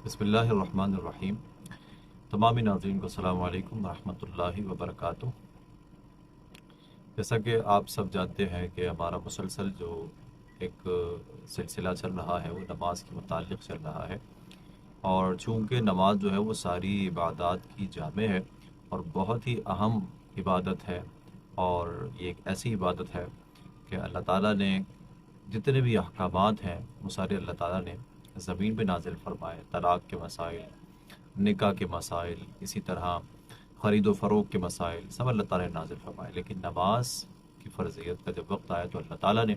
بسم اللہ الرحمن الرحیم۔ تمامی ناظرین کو السلام علیکم ورحمۃ اللہ وبرکاتہ۔ جیسا کہ آپ سب جانتے ہیں کہ ہمارا مسلسل جو ایک سلسلہ چل رہا ہے وہ نماز کے متعلق چل رہا ہے، اور چونکہ نماز جو ہے وہ ساری عبادات کی جامع ہے اور بہت ہی اہم عبادت ہے، اور یہ ایک ایسی عبادت ہے کہ اللہ تعالیٰ نے جتنے بھی احکامات ہیں وہ سارے اللہ تعالیٰ نے زمین پہ نازل فرمائے۔ طلاق کے مسائل، نکاح کے مسائل، اسی طرح خرید و فروخت کے مسائل سب اللہ تعالیٰ نے نازل فرمائے، لیکن نماز کی فرضیت کا جب وقت آیا تو اللہ تعالیٰ نے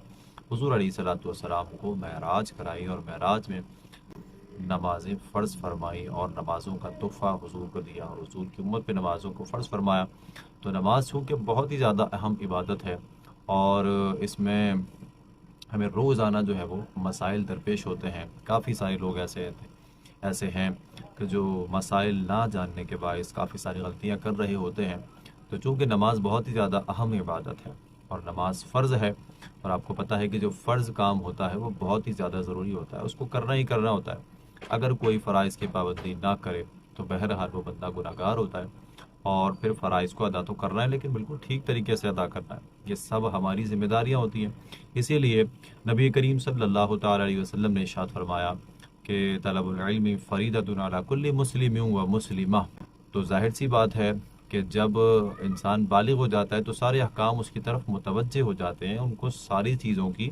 حضور علیہ الصلوۃ والسلام کو معراج کرائی، اور معراج میں نمازیں فرض فرمائی اور نمازوں کا تحفہ حضور کو دیا، اور حضور کی امت پہ نمازوں کو فرض فرمایا۔ تو نماز چونکہ بہت ہی زیادہ اہم عبادت ہے، اور اس میں ہمیں روزانہ جو ہے وہ مسائل درپیش ہوتے ہیں۔ کافی سارے لوگ ایسے ہیں کہ جو مسائل نہ جاننے کے باعث کافی ساری غلطیاں کر رہے ہوتے ہیں۔ تو چونکہ نماز بہت ہی زیادہ اہم عبادت ہے اور نماز فرض ہے، اور آپ کو پتہ ہے کہ جو فرض کام ہوتا ہے وہ بہت ہی زیادہ ضروری ہوتا ہے، اس کو کرنا ہی کرنا ہوتا ہے۔ اگر کوئی فرائض کی پابندی نہ کرے تو بہرحال وہ بندہ گناہگار ہوتا ہے، اور پھر فرائض کو ادا تو کرنا ہے لیکن بالکل ٹھیک طریقے سے ادا کرنا ہے۔ یہ سب ہماری ذمہ داریاں ہوتی ہیں۔ اسی لیے نبی کریم صلی اللہ تعالیٰ علیہ وسلم نے ارشاد فرمایا کہ طلب العلم فریضۃ علی کل مسلم و مسلمہ۔ تو ظاہر سی بات ہے کہ جب انسان بالغ ہو جاتا ہے تو سارے احکام اس کی طرف متوجہ ہو جاتے ہیں، ان کو ساری چیزوں کی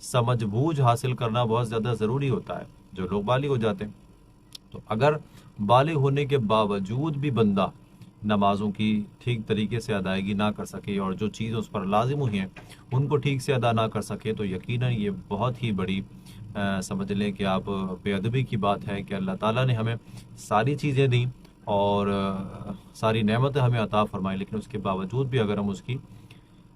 سمجھ بوجھ حاصل کرنا بہت زیادہ ضروری ہوتا ہے جو لوگ بالغ ہو جاتے ہیں۔ تو اگر بالغ ہونے کے باوجود بھی بندہ نمازوں کی ٹھیک طریقے سے ادائیگی نہ کر سکے اور جو چیز اس پر لازم ہوئی ہیں ان کو ٹھیک سے ادا نہ کر سکے، تو یقیناً یہ بہت ہی بڑی سمجھ لیں کہ آپ بے ادبی کی بات ہے کہ اللہ تعالیٰ نے ہمیں ساری چیزیں دیں اور ساری نعمتیں ہمیں عطا فرمائی، لیکن اس کے باوجود بھی اگر ہم اس کی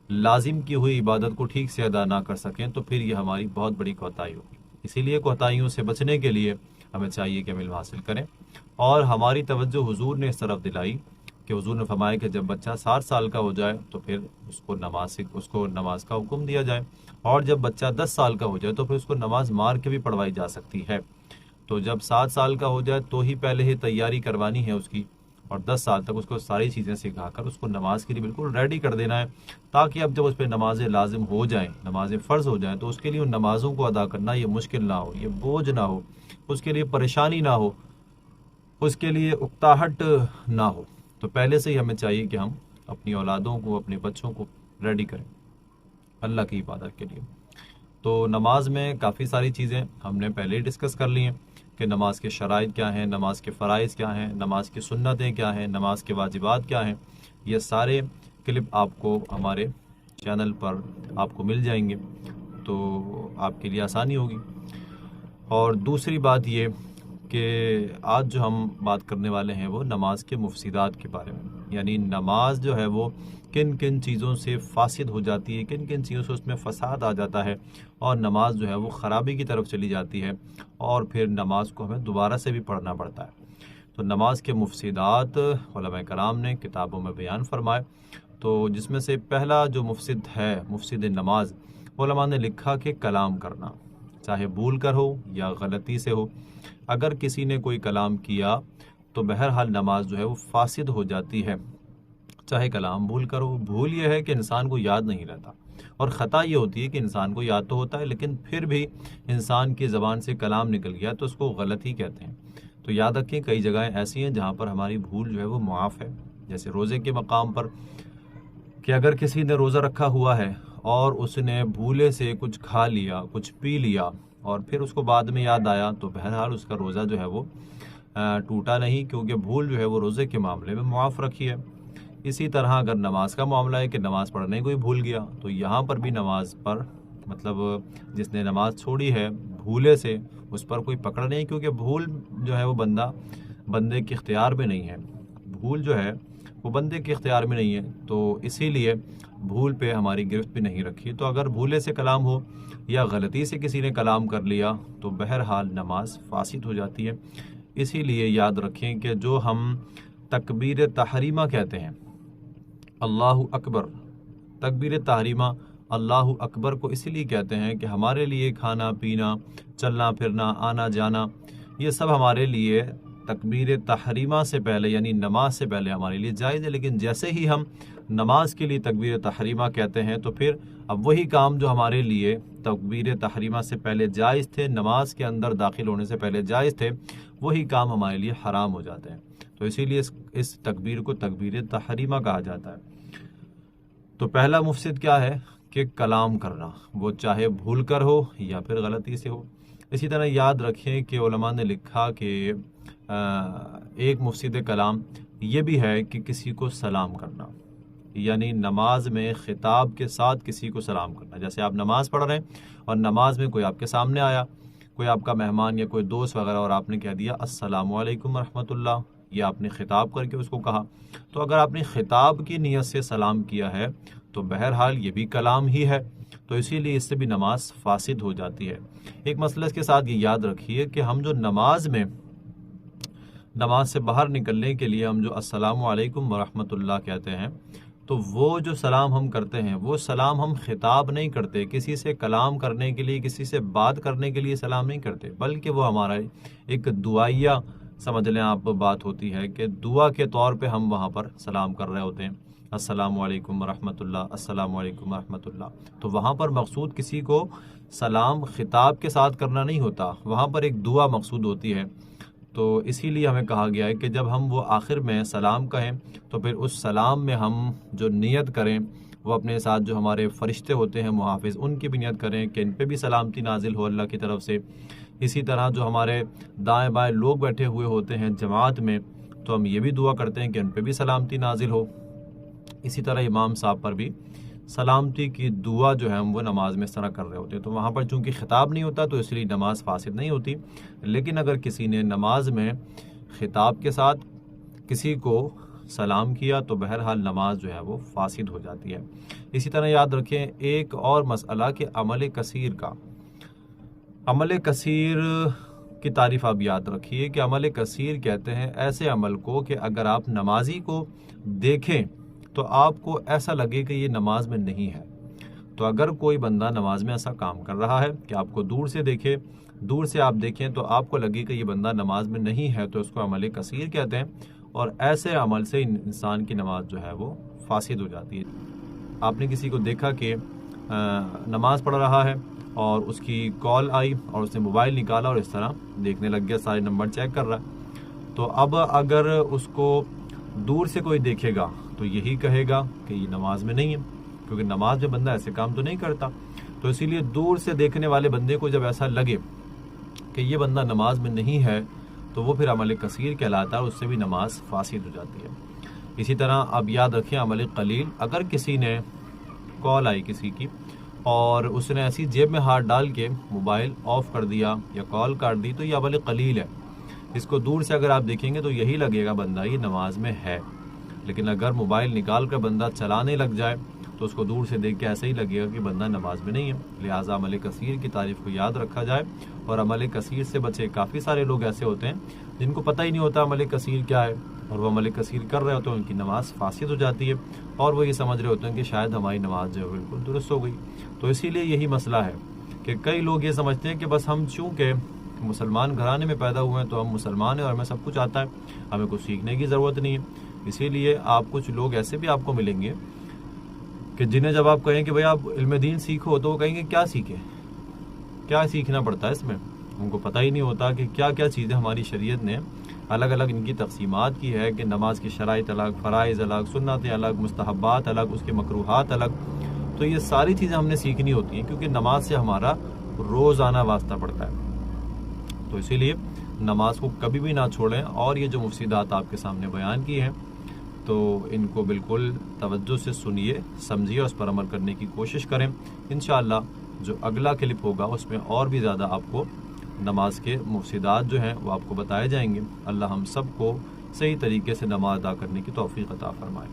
لازم کی ہوئی عبادت کو ٹھیک سے ادا نہ کر سکیں تو پھر یہ ہماری بہت بڑی کوتاہی ہوگی۔ اسی لیے کوتاہیوں سے بچنے کے لیے ہمیں چاہیے کہ ہم علم حاصل کریں، اور ہماری توجہ حضور نے اس طرف دلائی کہ حضور نے فرمایا کہ جب بچہ 7 سال کا ہو جائے تو پھر اس کو نماز کا حکم دیا جائے، اور جب بچہ 10 سال کا ہو جائے تو پھر اس کو نماز مار کے بھی پڑھوائی جا سکتی ہے۔ تو جب 7 سال کا ہو جائے تو ہی پہلے ہی تیاری کروانی ہے اس کی، اور 10 سال تک اس کو ساری چیزیں سکھا کر اس کو نماز کے لیے بالکل ریڈی کر دینا ہے، تاکہ اب جب اس پہ نمازیں لازم ہو جائیں، نمازیں فرض ہو جائیں، تو اس کے لیے ان نمازوں کو ادا کرنا یہ مشکل نہ ہو، یہ بوجھ نہ ہو، اس کے لیے پریشانی نہ ہو، اس کے لیے اکتاہٹ نہ ہو۔ تو پہلے سے ہی ہمیں چاہیے کہ ہم اپنی اولادوں کو، اپنے بچوں کو ریڈی کریں اللہ کی عبادت کے لیے۔ تو نماز میں کافی ساری چیزیں ہم نے پہلے ہی ڈسکس کر لی ہیں کہ نماز کے شرائط کیا ہیں، نماز کے فرائض کیا ہیں، نماز کی سنتیں کیا ہیں، نماز کے واجبات کیا ہیں۔ یہ سارے کلپ آپ کو ہمارے چینل پر آپ کو مل جائیں گے، تو آپ کے لیے آسانی ہوگی۔ اور دوسری بات یہ کہ آج جو ہم بات کرنے والے ہیں وہ نماز کے مفسدات کے بارے میں، یعنی نماز جو ہے وہ کن کن چیزوں سے فاسد ہو جاتی ہے، کن کن چیزوں سے اس میں فساد آ جاتا ہے، اور نماز جو ہے وہ خرابی کی طرف چلی جاتی ہے، اور پھر نماز کو ہمیں دوبارہ سے بھی پڑھنا پڑتا ہے۔ تو نماز کے مفسدات علماء کرام نے کتابوں میں بیان فرمائے، تو جس میں سے پہلا جو مفسد ہے، مفسد نماز، علماء نے لکھا کہ کلام کرنا، چاہے بھول کر ہو یا غلطی سے ہو۔ اگر کسی نے کوئی کلام کیا تو بہرحال نماز جو ہے وہ فاسد ہو جاتی ہے، چاہے کلام بھول کر ہو۔ بھول یہ ہے کہ انسان کو یاد نہیں رہتا، اور خطا یہ ہوتی ہے کہ انسان کو یاد تو ہوتا ہے لیکن پھر بھی انسان کی زبان سے کلام نکل گیا تو اس کو غلط ہی کہتے ہیں۔ تو یاد رکھیں کئی جگہیں ایسی ہیں جہاں پر ہماری بھول جو ہے وہ معاف ہے، جیسے روزے کے مقام پر کہ اگر کسی نے روزہ رکھا ہوا ہے اور اس نے بھولے سے کچھ کھا لیا، کچھ پی لیا، اور پھر اس کو بعد میں یاد آیا، تو بہرحال اس کا روزہ جو ہے وہ ٹوٹا نہیں، کیونکہ بھول جو ہے وہ روزے کے معاملے میں معاف رکھی ہے۔ اسی طرح اگر نماز کا معاملہ ہے کہ نماز پڑھنے کوئی بھول گیا، تو یہاں پر بھی نماز پر مطلب جس نے نماز چھوڑی ہے بھولے سے، اس پر کوئی پکڑ نہیں، کیونکہ بھول جو ہے وہ بندے کے اختیار میں نہیں ہے، بھول جو ہے وہ بندے کے اختیار میں نہیں ہے، تو اسی لیے بھول پہ ہماری گرفت بھی نہیں رکھی۔ تو اگر بھولے سے کلام ہو یا غلطی سے کسی نے کلام کر لیا تو بہرحال نماز فاسد ہو جاتی ہے۔ اسی لیے یاد رکھیں کہ جو ہم تکبیر تحریمہ کہتے ہیں، اللہ اکبر، تکبیر تحریمہ اللہ اکبر کو اسی لیے کہتے ہیں کہ ہمارے لیے کھانا پینا، چلنا پھرنا، آنا جانا، یہ سب ہمارے لیے تکبیر تحریمہ سے پہلے یعنی نماز سے پہلے ہمارے لیے جائز ہے، لیکن جیسے ہی ہم نماز کے لیے تکبیر تحریمہ کہتے ہیں تو پھر اب وہی کام جو ہمارے لیے تکبیر تحریمہ سے پہلے جائز تھے، نماز کے اندر داخل ہونے سے پہلے جائز تھے، وہی کام ہمارے لیے حرام ہو جاتے ہیں۔ تو اسی لیے اس تکبیر کو تکبیر تحریمہ کہا جاتا ہے۔ تو پہلا مفسد کیا ہے کہ کلام کرنا، وہ چاہے بھول کر ہو یا پھر غلطی سے ہو۔ اسی طرح یاد رکھیں کہ علماء نے لکھا کہ ایک مفسد کلام یہ بھی ہے کہ کسی کو سلام کرنا، یعنی نماز میں خطاب کے ساتھ کسی کو سلام کرنا۔ جیسے آپ نماز پڑھ رہے ہیں اور نماز میں کوئی آپ کے سامنے آیا، کوئی آپ کا مہمان یا کوئی دوست وغیرہ، اور آپ نے کہہ دیا السلام علیکم ورحمۃ اللہ، یا آپ نے خطاب کر کے اس کو کہا، تو اگر آپ نے خطاب کی نیت سے سلام کیا ہے تو بہرحال یہ بھی کلام ہی ہے، تو اسی لیے اس سے بھی نماز فاسد ہو جاتی ہے۔ ایک مسئلہ اس کے ساتھ یہ یاد رکھیے کہ ہم جو نماز سے باہر نکلنے کے لیے ہم جو السلام علیکم ورحمۃ اللہ کہتے ہیں، تو وہ جو سلام ہم کرتے ہیں وہ سلام ہم خطاب نہیں کرتے، کسی سے کلام کرنے کے لیے، کسی سے بات کرنے کے لیے سلام نہیں کرتے، بلکہ وہ ہمارا ایک دعائیہ سمجھ لیں آپ بات ہوتی ہے کہ دعا کے طور پہ ہم وہاں پر سلام کر رہے ہوتے ہیں، السلام علیکم ورحمۃ اللہ، السلام علیکم ورحمۃ اللہ۔ تو وہاں پر مقصود کسی کو سلام خطاب کے ساتھ کرنا نہیں ہوتا، وہاں پر ایک دعا مقصود ہوتی ہے۔ تو اسی لیے ہمیں کہا گیا ہے کہ جب ہم وہ آخر میں سلام کہیں تو پھر اس سلام میں ہم جو نیت کریں، وہ اپنے ساتھ جو ہمارے فرشتے ہوتے ہیں محافظ، ان کی بھی نیت کریں کہ ان پہ بھی سلامتی نازل ہو اللہ کی طرف سے۔ اسی طرح جو ہمارے دائیں بائیں لوگ بیٹھے ہوئے ہوتے ہیں جماعت میں، تو ہم یہ بھی دعا کرتے ہیں کہ ان پہ بھی سلامتی نازل ہو۔ اسی طرح امام صاحب پر بھی سلامتی کی دعا جو ہے ہم وہ نماز میں اس طرح کر رہے ہوتے ہیں۔ تو وہاں پر چونکہ خطاب نہیں ہوتا تو اس لیے نماز فاسد نہیں ہوتی، لیکن اگر کسی نے نماز میں خطاب کے ساتھ کسی کو سلام کیا تو بہرحال نماز جو ہے وہ فاسد ہو جاتی ہے۔ اسی طرح یاد رکھیں ایک اور مسئلہ کہ عمل کثیر کا، عمل کثیر کی تعریف آپ یاد رکھیے کہ عمل کثیر کہتے ہیں ایسے عمل کو کہ اگر آپ نمازی کو دیکھیں تو آپ کو ایسا لگے کہ یہ نماز میں نہیں ہے۔ تو اگر کوئی بندہ نماز میں ایسا کام کر رہا ہے کہ آپ کو دور سے دیکھے، دور سے آپ دیکھیں تو آپ کو لگے کہ یہ بندہ نماز میں نہیں ہے، تو اس کو عمل کثیر کہتے ہیں، اور ایسے عمل سے انسان کی نماز جو ہے وہ فاسد ہو جاتی ہے۔ آپ نے کسی کو دیکھا کہ نماز پڑھ رہا ہے اور اس کی کال آئی اور اس نے موبائل نکالا اور اس طرح دیکھنے لگ گیا، سارے نمبر چیک کر رہا ہے، تو اب اگر اس کو دور سے کوئی دیکھے گا تو یہی کہے گا کہ یہ نماز میں نہیں ہے، کیونکہ نماز میں بندہ ایسے کام تو نہیں کرتا۔ تو اسی لیے دور سے دیکھنے والے بندے کو جب ایسا لگے کہ یہ بندہ نماز میں نہیں ہے تو وہ پھر عمل کثیر کہلاتا ہے، اس سے بھی نماز فاسد ہو جاتی ہے۔ اسی طرح اب یاد رکھیں عمل قلیل، اگر کسی نے کال آئی کسی کی اور اس نے ایسی جیب میں ہاتھ ڈال کے موبائل آف کر دیا یا کال کاٹ دی تو یہ عمل قلیل ہے، اس کو دور سے اگر آپ دیکھیں گے تو یہی لگے گا بندہ یہ نماز میں ہے، لیکن اگر موبائل نکال کر بندہ چلانے لگ جائے تو اس کو دور سے دیکھ کے ایسے ہی لگے گا کہ بندہ نماز میں نہیں ہے۔ لہٰذا عمل کثیر کی تعریف کو یاد رکھا جائے اور عمل کثیر سے بچے۔ کافی سارے لوگ ایسے ہوتے ہیں جن کو پتہ ہی نہیں ہوتا عمل کثیر کیا ہے، اور وہ عمل کثیر کر رہے ہوتے ہیں، ان کی نماز فاسد ہو جاتی ہے، اور وہ یہ سمجھ رہے ہوتے ہیں کہ شاید ہماری نماز جو ہے بالکل درست ہو گئی۔ تو اسی لیے یہی مسئلہ ہے کہ کئی لوگ یہ سمجھتے ہیں کہ بس ہم چونکہ مسلمان گھرانے میں پیدا ہوئے ہیں تو ہم مسلمان ہیں اور ہمیں سب کچھ آتا ہے، ہمیں کچھ سیکھنے کی ضرورت نہیں ہے۔ اسی لیے آپ کچھ لوگ ایسے بھی آپ کو ملیں گے کہ جنہیں جب آپ کہیں کہ بھائی آپ علم دین سیکھو تو وہ کہیں گے کیا سیکھیں، کیا سیکھنا پڑتا ہے اس میں، ان کو پتہ ہی نہیں ہوتا کہ کیا کیا چیزیں ہماری شریعت نے الگ الگ ان کی تقسیمات کی ہے، کہ نماز کی شرائط الگ، فرائض الگ، سنتیں الگ، مستحبات الگ، اس کے مکروہات الگ۔ تو یہ ساری چیزیں ہم نے سیکھنی ہوتی ہیں کیونکہ نماز سے ہمارا روزانہ واسطہ پڑتا ہے۔ تو اسی لیے نماز کو کبھی بھی نہ چھوڑیں، اور یہ جو مفسدات آپ کے سامنے بیان کی ہیں تو ان کو بالکل توجہ سے سنیے، سمجھیے، اس پر عمل کرنے کی کوشش کریں۔ انشاءاللہ جو اگلا کلپ ہوگا اس میں اور بھی زیادہ آپ کو نماز کے مفسدات جو ہیں وہ آپ کو بتائے جائیں گے۔ اللہ ہم سب کو صحیح طریقے سے نماز ادا کرنے کی توفیق عطا فرمائے۔